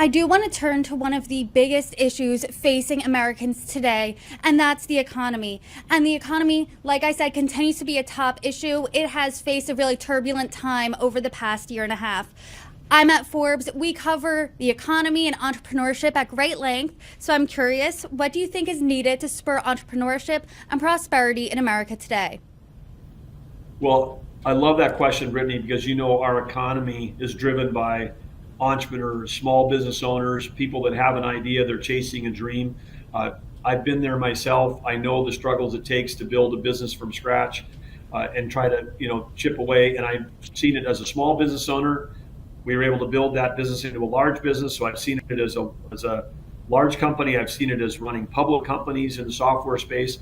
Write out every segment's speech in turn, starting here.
I do want to turn to one of the biggest issues facing Americans today, and that's the economy. And the economy, like I said, continues to be a top issue. It has faced a really turbulent time over the past year and a half. I'm at Forbes. We cover the economy and entrepreneurship at great length. So I'm curious, what do you think is needed to spur entrepreneurship and prosperity in America today? Well, I love that question, Brittany, because our economy is driven by entrepreneurs, small business owners, people that have an idea, they're chasing a dream. I've been there myself. I know the struggles it takes to build a business from scratch and try to, chip away. And I've seen it as a small business owner. We were able to build that business into a large business. So I've seen it as a large company. I've seen it as running public companies in the software space.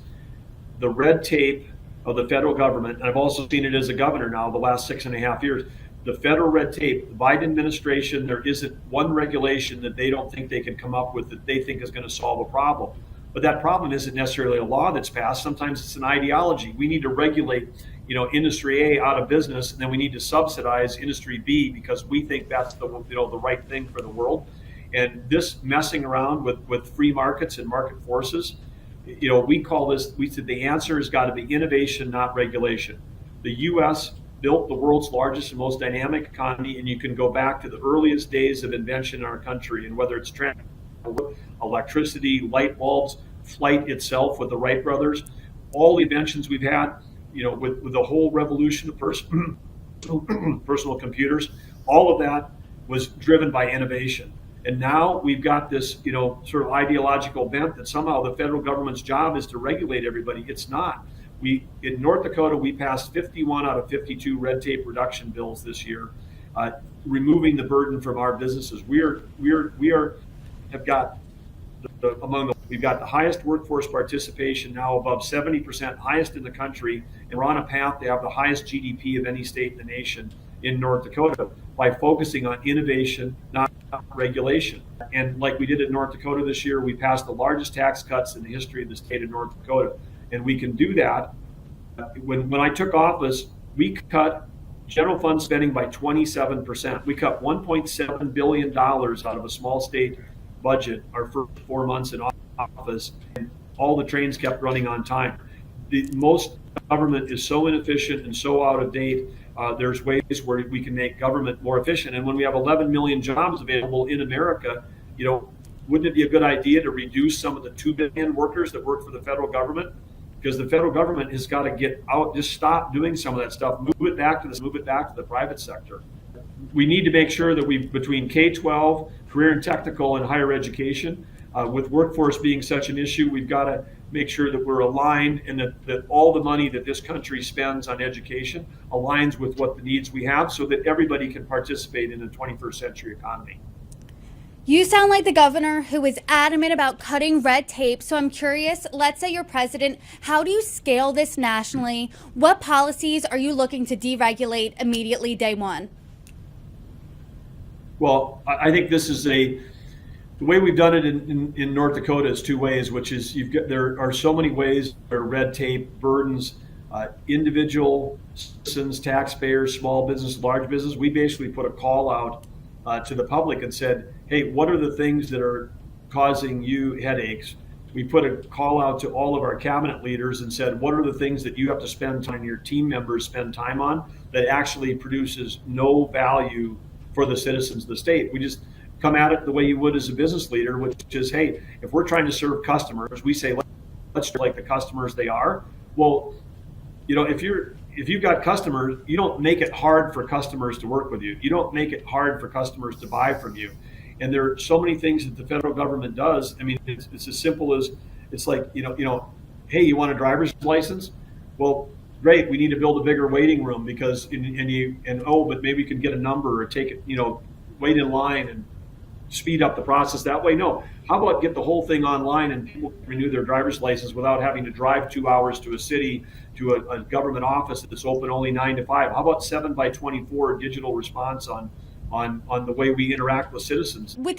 The red tape of the federal government, and I've also seen it as a governor now the last 6.5 years. The federal red tape, the Biden administration, there isn't one regulation that they don't think they can come up with that they think is going to solve a problem. But that problem isn't necessarily a law that's passed. Sometimes it's an ideology. We need to regulate, industry A out of business, and then we need to subsidize industry B because we think that's the right thing for the world. And this messing around with free markets and market forces, we said the answer has got to be innovation, not regulation. The U.S. built the world's largest and most dynamic economy, and you can go back to the earliest days of invention in our country, and whether it's electricity, light bulbs, flight itself with the Wright brothers, all the inventions we've had, with the whole revolution of personal computers, all of that was driven by innovation. And now we've got this, sort of ideological bent that somehow the federal government's job is to regulate everybody. It's not. In North Dakota, we passed 51 out of 52 red tape reduction bills this year, removing the burden from our businesses. We've got the highest workforce participation now, above 70%, highest in the country, and we're on a path to have the highest GDP of any state in the nation in North Dakota by focusing on innovation, not regulation. And like we did in North Dakota this year, we passed the largest tax cuts in the history of the state of North Dakota. And we can do that. When I took office, we cut general fund spending by 27%. We cut $1.7 billion out of a small state budget our first 4 months in office, and all the trains kept running on time. Most government is so inefficient and so out of date. There's ways where we can make government more efficient. And when we have 11 million jobs available in America, wouldn't it be a good idea to reduce some of the 2 billion workers that work for the federal government? Because the federal government has got to get out, just stop doing some of that stuff, move it back to the private sector. We need to make sure that between K-12, career and technical, and higher education, with workforce being such an issue, we've got to make sure that we're aligned and that all the money that this country spends on education aligns with what the needs we have so that everybody can participate in the 21st century economy. You sound like the governor who is adamant about cutting red tape. So I'm curious, let's say you're president, how do you scale this nationally? What policies are you looking to deregulate immediately day one? Well, I think this is the way we've done it in North Dakota is 2 ways, which is there are so many ways where red tape burdens individual citizens, taxpayers, small business, large business. We basically put a call out to the public and said, hey, what are the things that are causing you headaches? We put a call out to all of our cabinet leaders and said, what are the things that you have to spend time, your team members spend time on that actually produces no value for the citizens of the state? We just come at it the way you would as a business leader, which is, hey, if we're trying to serve customers, we say, let's like the customers they are. Well, if you've got customers, you don't make it hard for customers to work with you. You don't make it hard for customers to buy from you. And there are so many things that the federal government does. I mean, it's as simple as, it's like, hey, you want a driver's license? Well, great, we need to build a bigger waiting room because, but maybe you can get a number or take it, wait in line and speed up the process that way. No, how about get the whole thing online and people can renew their driver's license without having to drive 2 hours to a city, to a government office that's open only 9 to 5? How about 7 by 24 digital response on the way we interact with citizens? Within